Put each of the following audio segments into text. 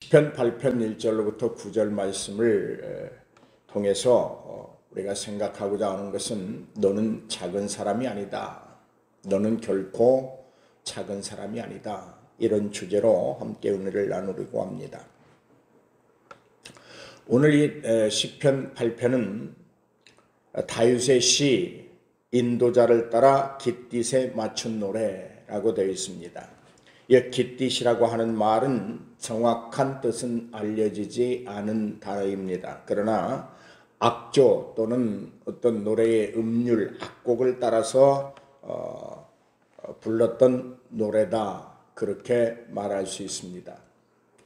시편 8편 1절로부터 9절 말씀을 통해서 우리가 생각하고자 하는 것은 너는 작은 사람이 아니다. 너는 결코 작은 사람이 아니다. 이런 주제로 함께 은혜를 나누려고 합니다. 오늘 이 시편 8편은 다윗의 시 인도자를 따라 깃딧에 맞춘 노래라고 되어 있습니다. 이 깃딧이라고 하는 말은 정확한 뜻은 알려지지 않은 단어입니다. 그러나 악조 또는 어떤 노래의 음률, 악곡을 따라서 불렀던 노래다, 그렇게 말할 수 있습니다.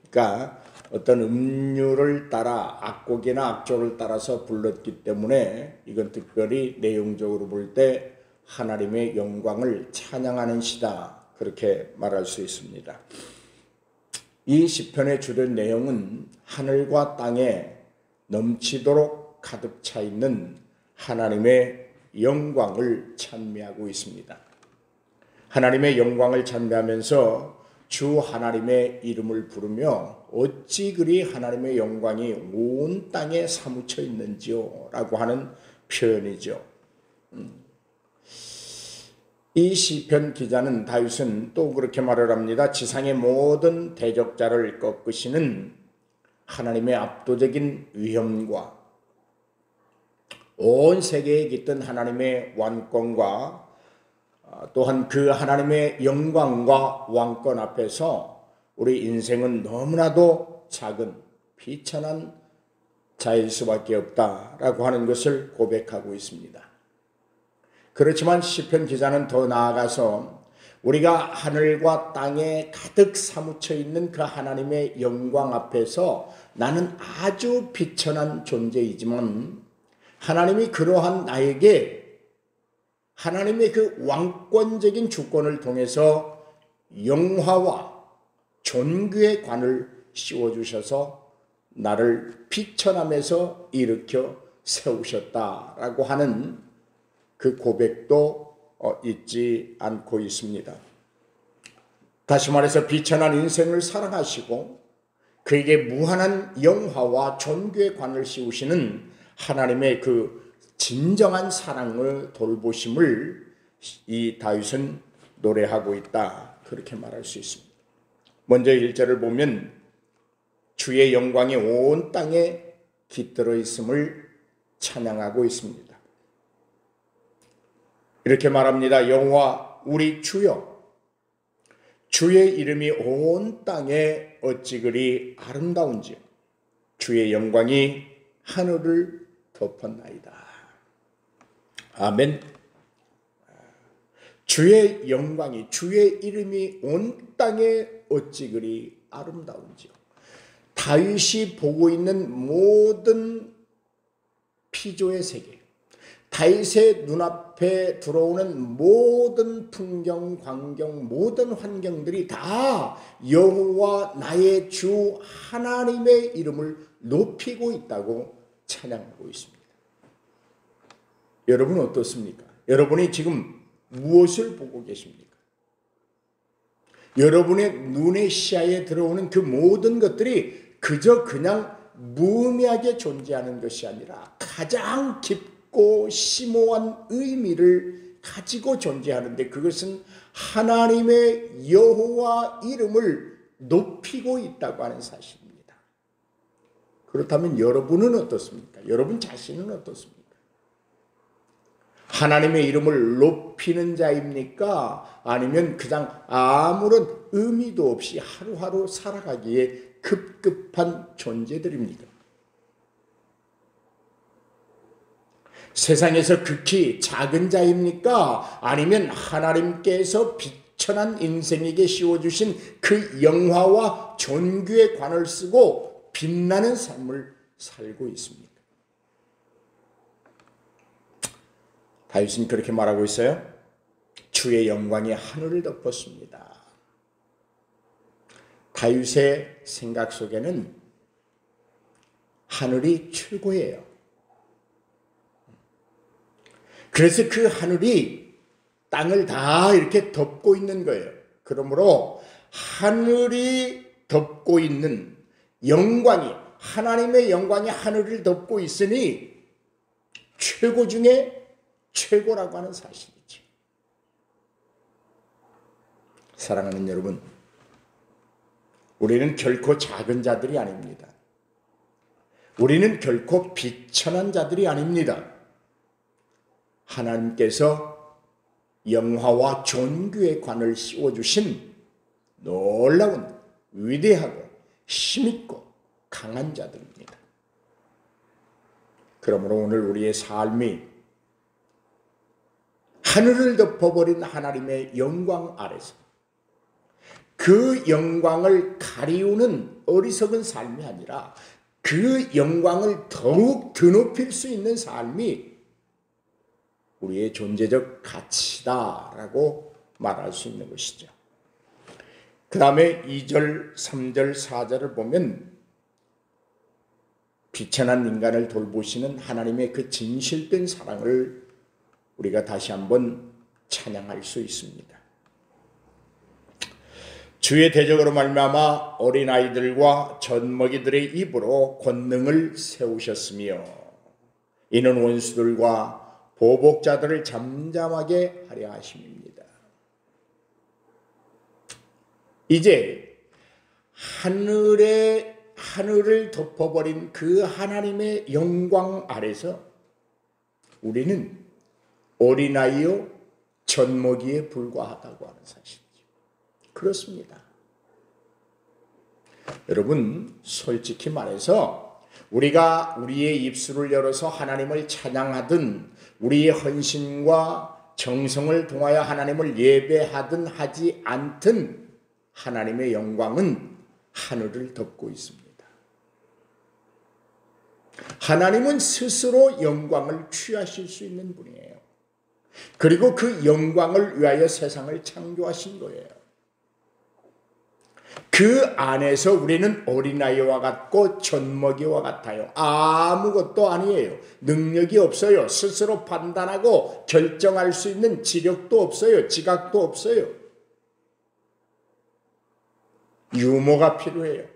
그러니까 어떤 음률을 따라 악곡이나 악조를 따라서 불렀기 때문에 이건 특별히 내용적으로 볼 때 하나님의 영광을 찬양하는 시다, 그렇게 말할 수 있습니다. 이 시편의 주된 내용은 하늘과 땅에 넘치도록 가득 차 있는 하나님의 영광을 찬미하고 있습니다. 하나님의 영광을 찬미하면서 주 하나님의 이름을 부르며 어찌 그리 하나님의 영광이 온 땅에 사무쳐 있는지요 라고 하는 표현이죠. 이 시편 기자는, 다윗은 또 그렇게 말을 합니다. 지상의 모든 대적자를 꺾으시는 하나님의 압도적인 위엄과 온 세계에 깃든 하나님의 왕권과 또한 그 하나님의 영광과 왕권 앞에서 우리 인생은 너무나도 작은 비천한 자일 수밖에 없다라고 하는 것을 고백하고 있습니다. 그렇지만 시편 기자는 더 나아가서 우리가 하늘과 땅에 가득 사무쳐 있는 그 하나님의 영광 앞에서 나는 아주 비천한 존재이지만 하나님이 그러한 나에게 하나님의 그 왕권적인 주권을 통해서 영화와 존귀의 관을 씌워주셔서 나를 비천함에서 일으켜 세우셨다라고 하는 그 고백도 잊지 않고 있습니다. 다시 말해서 비천한 인생을 사랑하시고 그에게 무한한 영화와 존귀의 관을 씌우시는 하나님의 그 진정한 사랑을 돌보심을 이 다윗은 노래하고 있다, 그렇게 말할 수 있습니다. 먼저 1절을 보면 주의 영광이 온 땅에 깃들어 있음을 찬양하고 있습니다. 이렇게 말합니다. 여호와 우리 주여, 주의 이름이 온 땅에 어찌 그리 아름다운지요. 주의 영광이 하늘을 덮었나이다. 아멘. 주의 영광이, 주의 이름이 온 땅에 어찌 그리 아름다운지요. 다윗이 보고 있는 모든 피조의 세계, 다윗의 눈앞에 들어오는 모든 풍경, 광경, 모든 환경들이 다 여호와 나의 주 하나님의 이름을 높이고 있다고 찬양하고 있습니다. 여러분은 어떻습니까? 여러분이 지금 무엇을 보고 계십니까? 여러분의 눈의 시야에 들어오는 그 모든 것들이 그저 그냥 무의미하게 존재하는 것이 아니라 가장 깊고 심오한 의미를 가지고 존재하는데, 그것은 하나님의 여호와 이름을 높이고 있다고 하는 사실입니다. 그렇다면 여러분은 어떻습니까? 여러분 자신은 어떻습니까? 하나님의 이름을 높이는 자입니까? 아니면 그냥 아무런 의미도 없이 하루하루 살아가기에 급급한 존재들입니까? 세상에서 극히 작은 자입니까? 아니면 하나님께서 비천한 인생에게 씌워주신 그 영화와 존귀의 관을 쓰고 빛나는 삶을 살고 있습니까? 다윗은 그렇게 말하고 있어요. 주의 영광이 하늘을 덮었습니다. 다윗의 생각 속에는 하늘이 최고예요. 그래서 그 하늘이 땅을 다 이렇게 덮고 있는 거예요. 그러므로 하늘이 덮고 있는 영광이, 하나님의 영광이 하늘을 덮고 있으니 최고 중에 최고라고 하는 사실이죠. 사랑하는 여러분, 우리는 결코 작은 자들이 아닙니다. 우리는 결코 비천한 자들이 아닙니다. 하나님께서 영화와 존귀의 관을 씌워주신 놀라운, 위대하고 힘있고 강한 자들입니다. 그러므로 오늘 우리의 삶이 하늘을 덮어버린 하나님의 영광 아래서 그 영광을 가리우는 어리석은 삶이 아니라 그 영광을 더욱 드높일 수 있는 삶이 우리의 존재적 가치다라고 말할 수 있는 것이죠. 그 다음에 2절, 3절, 4절을 보면 비천한 인간을 돌보시는 하나님의 그 진실된 사랑을 우리가 다시 한번 찬양할 수 있습니다. 주의 대적으로 말미암아 어린아이들과 젖먹이들의 입으로 권능을 세우셨으며 이는 원수들과 보복자들을 잠잠하게 하려 하심입니다. 이제 하늘을 덮어버린 그 하나님의 영광 아래서 우리는 어린아이요 젖먹이에 불과하다고 하는 사실이죠. 그렇습니다. 여러분, 솔직히 말해서 우리가 우리의 입술을 열어서 하나님을 찬양하든 우리의 헌신과 정성을 통하여 하나님을 예배하든 하지 않든 하나님의 영광은 하늘을 덮고 있습니다. 하나님은 스스로 영광을 취하실 수 있는 분이에요. 그리고 그 영광을 위하여 세상을 창조하신 거예요. 그 안에서 우리는 어린아이와 같고 젖먹이와 같아요. 아무것도 아니에요. 능력이 없어요. 스스로 판단하고 결정할 수 있는 지력도 없어요. 지각도 없어요. 유머가 필요해요.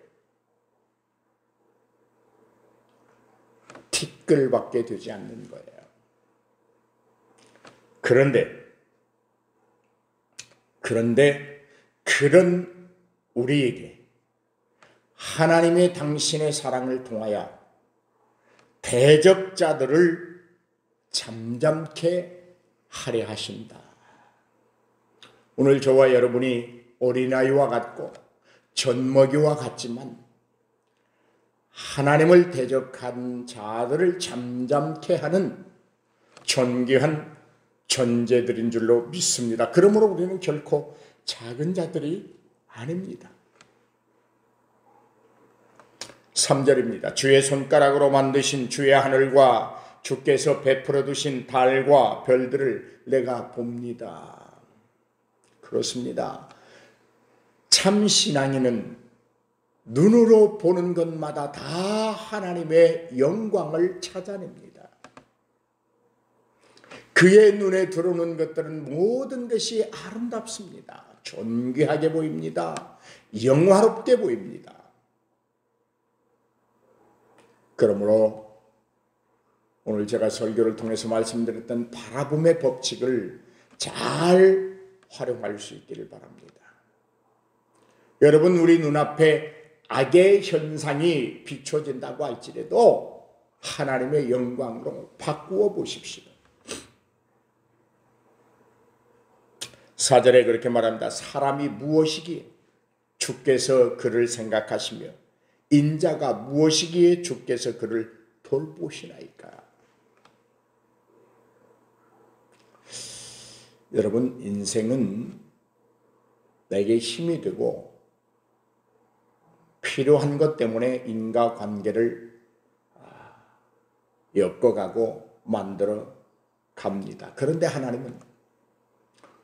티끌밖에 되지 않는 거예요. 그런데 그런 우리에게 하나님의 당신의 사랑을 통하여 대적자들을 잠잠케 하려 하신다. 오늘 저와 여러분이 어린아이와 같고 젖먹이와 같지만 하나님을 대적한 자들을 잠잠케 하는 존귀한 존재들인 줄로 믿습니다. 그러므로 우리는 결코 작은 자들이 아닙니다. 3절입니다. 주의 손가락으로 만드신 주의 하늘과 주께서 베풀어 두신 달과 별들을 내가 봅니다. 그렇습니다. 참 신앙인은 눈으로 보는 것마다 다 하나님의 영광을 찾아냅니다. 그의 눈에 들어오는 것들은 모든 것이 아름답습니다. 존귀하게 보입니다. 영화롭게 보입니다. 그러므로 오늘 제가 설교를 통해서 말씀드렸던 바라봄의 법칙을 잘 활용할 수 있기를 바랍니다. 여러분, 우리 눈앞에 악의 현상이 비춰진다고 할지라도 하나님의 영광으로 바꾸어 보십시오. 4절에 그렇게 말합니다. 사람이 무엇이기에 주께서 그를 생각하시며 인자가 무엇이기에 주께서 그를 돌보시나이까. 여러분, 인생은 내게 힘이 되고 필요한 것 때문에 인과관계를 엮어가고 만들어 갑니다. 그런데 하나님은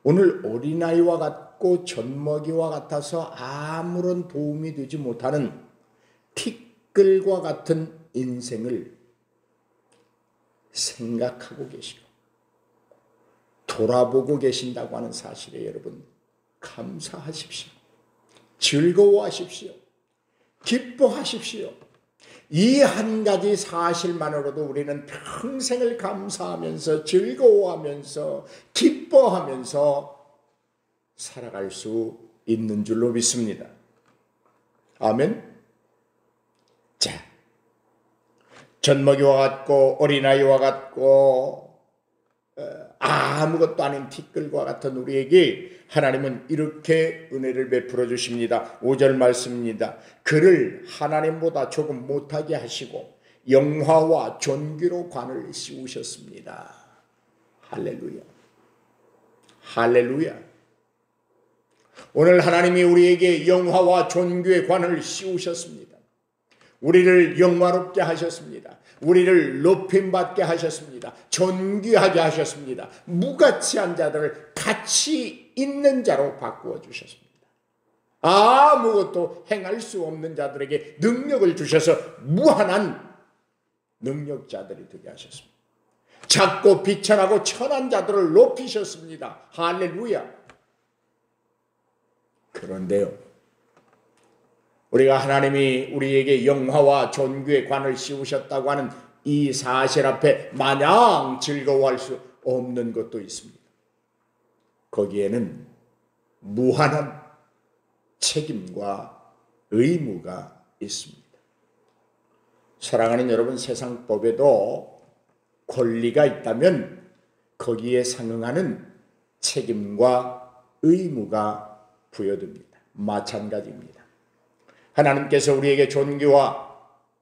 오늘 어린아이와 같고 젖먹이와 같아서 아무런 도움이 되지 못하는 티끌과 같은 인생을 생각하고 계시고 돌아보고 계신다고 하는 사실에 여러분 감사하십시오. 즐거워하십시오. 기뻐하십시오. 이 한 가지 사실만으로도 우리는 평생을 감사하면서 즐거워하면서 기뻐하면서 살아갈 수 있는 줄로 믿습니다. 아멘. 자, 젖먹이와 같고 어린아이와 같고 아무것도 아닌 티끌과 같은 우리에게 하나님은 이렇게 은혜를 베풀어 주십니다. 5절 말씀입니다. 그를 하나님보다 조금 못하게 하시고 영화와 존귀로 관을 씌우셨습니다. 할렐루야. 할렐루야. 오늘 하나님이 우리에게 영화와 존귀의 관을 씌우셨습니다. 우리를 영화롭게 하셨습니다. 우리를 높임받게 하셨습니다. 존귀하게 하셨습니다. 무가치한 자들을 가치 있는 자로 바꾸어 주셨습니다. 아무것도 행할 수 없는 자들에게 능력을 주셔서 무한한 능력자들이 되게 하셨습니다. 작고 비천하고 천한 자들을 높이셨습니다. 할렐루야. 그런데요, 우리가 하나님이 우리에게 영화와 존귀의 관을 씌우셨다고 하는 이 사실 앞에 마냥 즐거워할 수 없는 것도 있습니다. 거기에는 무한한 책임과 의무가 있습니다. 사랑하는 여러분, 세상 법에도 권리가 있다면 거기에 상응하는 책임과 의무가 부여됩니다. 마찬가지입니다. 하나님께서 우리에게 존귀와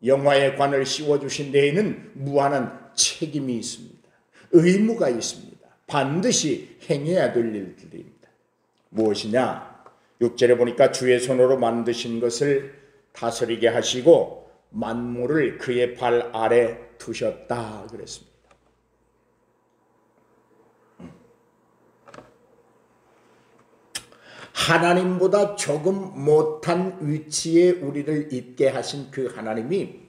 영화의 관을 씌워주신 데에는 무한한 책임이 있습니다. 의무가 있습니다. 반드시 행해야 될 일들입니다. 무엇이냐? 6절에 보니까 주의 손으로 만드신 것을 다스리게 하시고 만물을 그의 발 아래 두셨다 그랬습니다. 하나님보다 조금 못한 위치에 우리를 있게 하신 그 하나님이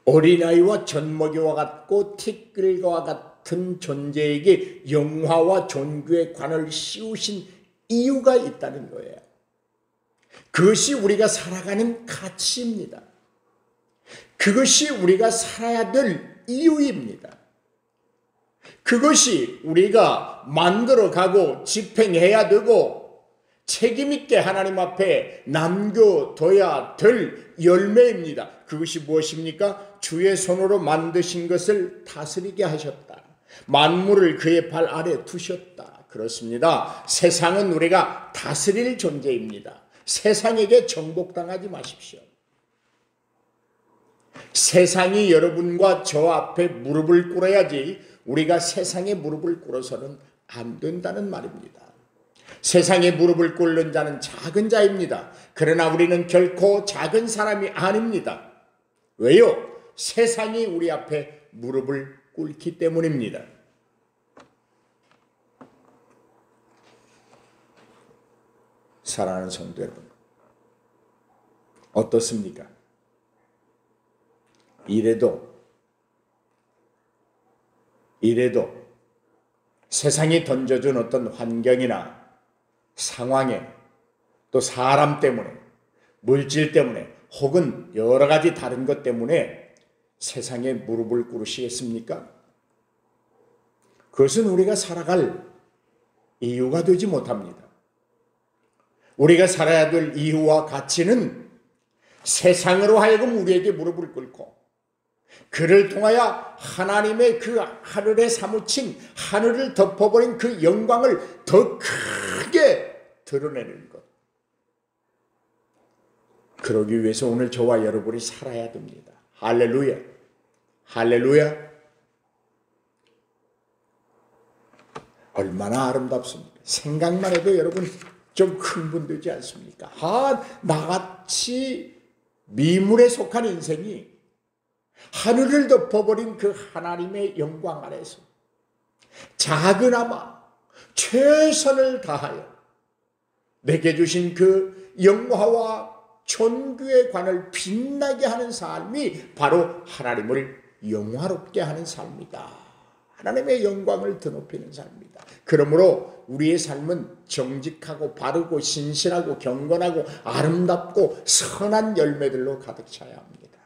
어린아이와 젖먹이와 같고 티끌과 같은 존재에게 영화와 존귀의 관을 씌우신 이유가 있다는 거예요. 그것이 우리가 살아가는 가치입니다. 그것이 우리가 살아야 될 이유입니다. 그것이 우리가 만들어가고 집행해야 되고 책임있게 하나님 앞에 남겨둬야 될 열매입니다. 그것이 무엇입니까? 주의 손으로 만드신 것을 다스리게 하셨다. 만물을 그의 발 아래 두셨다. 그렇습니다. 세상은 우리가 다스릴 존재입니다. 세상에게 정복당하지 마십시오. 세상이 여러분과 저 앞에 무릎을 꿇어야지 우리가 세상에 무릎을 꿇어서는 안 된다는 말입니다. 세상에 무릎을 꿇는 자는 작은 자입니다. 그러나 우리는 결코 작은 사람이 아닙니다. 왜요? 세상이 우리 앞에 무릎을 꿇기 때문입니다. 사랑하는 성도 여러분, 어떻습니까? 이래도 세상이 던져준 어떤 환경이나 상황에 또 사람 때문에 물질 때문에 혹은 여러 가지 다른 것 때문에 세상에 무릎을 꿇으시겠습니까? 그것은 우리가 살아갈 이유가 되지 못합니다. 우리가 살아야 될 이유와 가치는 세상으로 하여금 우리에게 무릎을 꿇고 그를 통하여 하나님의 그 하늘에 사무친 하늘을 덮어버린 그 영광을 더 크게 드러내는 것. 그러기 위해서 오늘 저와 여러분이 살아야 됩니다. 할렐루야. 할렐루야. 얼마나 아름답습니까? 생각만 해도 여러분 좀 흥분되지 않습니까? 나같이 미물에 속한 인생이 하늘을 덮어버린 그 하나님의 영광 아래서 작으나마 최선을 다하여 내게 주신 그 영화와 존귀의 관을 빛나게 하는 삶이 바로 하나님을 영화롭게 하는 삶이다. 하나님의 영광을 드높이는 삶이다. 그러므로 우리의 삶은 정직하고 바르고 신실하고 경건하고 아름답고 선한 열매들로 가득 차야 합니다.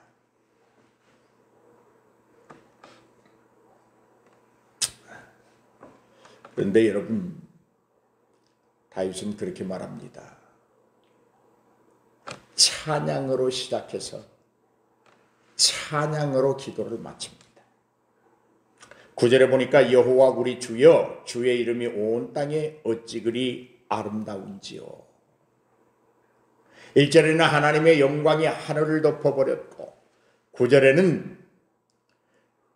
그런데 여러분, 다윗은 그렇게 말합니다. 찬양으로 시작해서 찬양으로 기도를 마칩니다. 9절에 보니까 여호와 우리 주여 주의 이름이 온 땅에 어찌 그리 아름다운지요. 1절에는 하나님의 영광이 하늘을 덮어버렸고 9절에는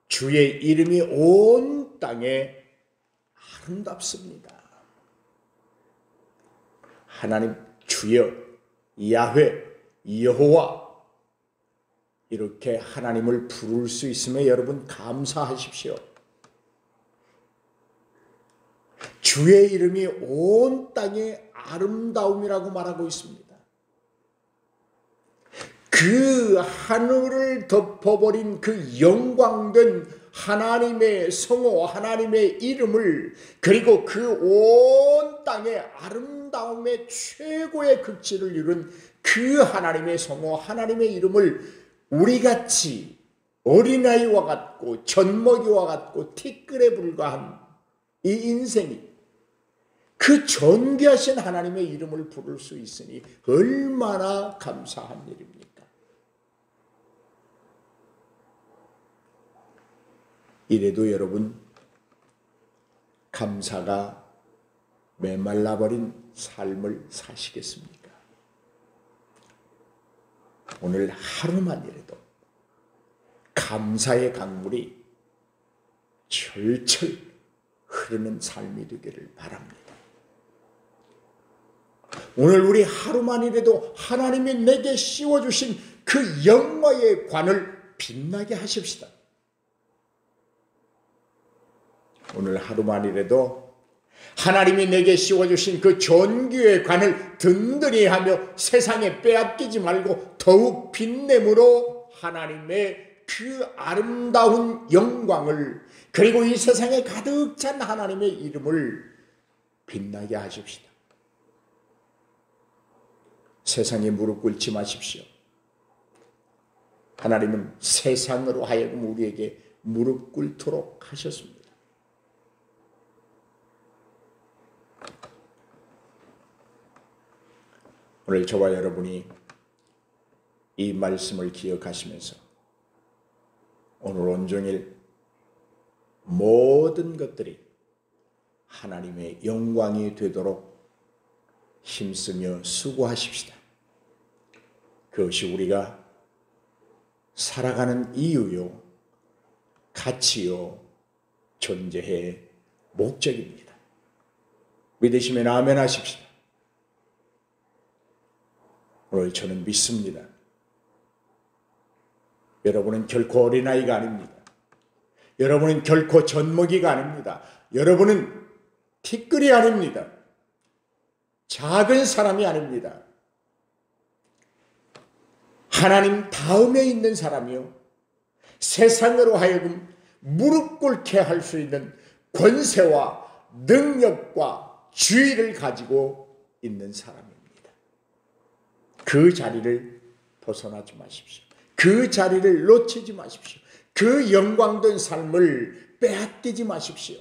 주의 이름이 온 땅에 아름답습니다. 하나님 주여 야훼 여호와 이렇게 하나님을 부를 수 있음에 여러분 감사하십시오. 주의 이름이 온 땅에 아름다움이라고 말하고 있습니다. 그 하늘을 덮어버린 그 영광된 하나님의 성호, 하나님의 이름을, 그리고 그 온 땅의 아름다움의 최고의 극치를 이룬 그 하나님의 성호, 하나님의 이름을 우리같이 어린아이와 같고 젖먹이와 같고 티끌에 불과한 이 인생이 그 존귀하신 하나님의 이름을 부를 수 있으니 얼마나 감사한 일입니까? 이래도 여러분 감사가 메말라버린 삶을 사시겠습니까? 오늘 하루만이라도 감사의 강물이 철철 흐르는 삶이 되기를 바랍니다. 오늘 우리 하루만이라도 하나님이 내게 씌워주신 그 영광의 관을 빛나게 하십시다. 오늘 하루만이라도 하나님이 내게 씌워주신 그 존귀의 관을 든든히 하며 세상에 빼앗기지 말고 더욱 빛냄으로 하나님의 그 아름다운 영광을, 그리고 이 세상에 가득 찬 하나님의 이름을 빛나게 하십시다. 세상에 무릎 꿇지 마십시오. 하나님은 세상으로 하여금 우리에게 무릎 꿇도록 하셨습니다. 오늘 저와 여러분이 이 말씀을 기억하시면서 오늘 온종일 모든 것들이 하나님의 영광이 되도록 힘쓰며 수고하십시다. 그것이 우리가 살아가는 이유요, 가치요, 존재의 목적입니다. 믿으시면 아멘 하십시다. 오늘 저는 믿습니다. 여러분은 결코 어린아이가 아닙니다. 여러분은 결코 젖먹이가 아닙니다. 여러분은 티끌이 아닙니다. 작은 사람이 아닙니다. 하나님 다음에 있는 사람이요, 세상으로 하여금 무릎 꿇게 할 수 있는 권세와 능력과 주의를 가지고 있는 사람입니다. 그 자리를 벗어나지 마십시오. 그 자리를 놓치지 마십시오. 그 영광된 삶을 빼앗기지 마십시오.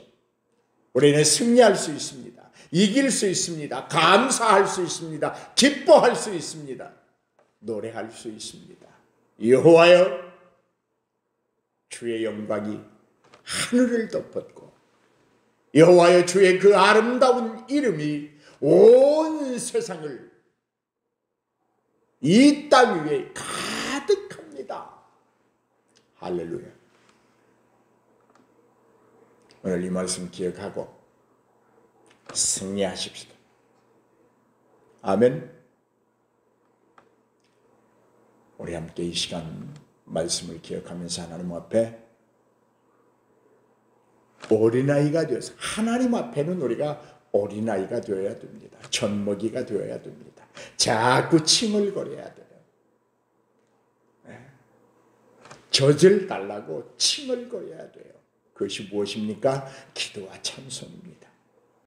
우리는 승리할 수 있습니다. 이길 수 있습니다. 감사할 수 있습니다. 기뻐할 수 있습니다. 노래할 수 있습니다. 여호와여, 주의 영광이 하늘을 덮었고 여호와여, 주의 그 아름다운 이름이 온 세상을, 이 땅 위에 가득합니다. 할렐루야. 오늘 이 말씀 기억하고 승리하십시다. 아멘. 우리 함께 이 시간 말씀을 기억하면서 하나님 앞에 어린아이가 되어서, 하나님 앞에는 우리가 어린아이가 되어야 됩니다. 젖먹이가 되어야 됩니다. 자꾸 칭얼거려야 돼요. 젖을 달라고 칭얼거려야 돼요. 그것이 무엇입니까? 기도와 찬송입니다.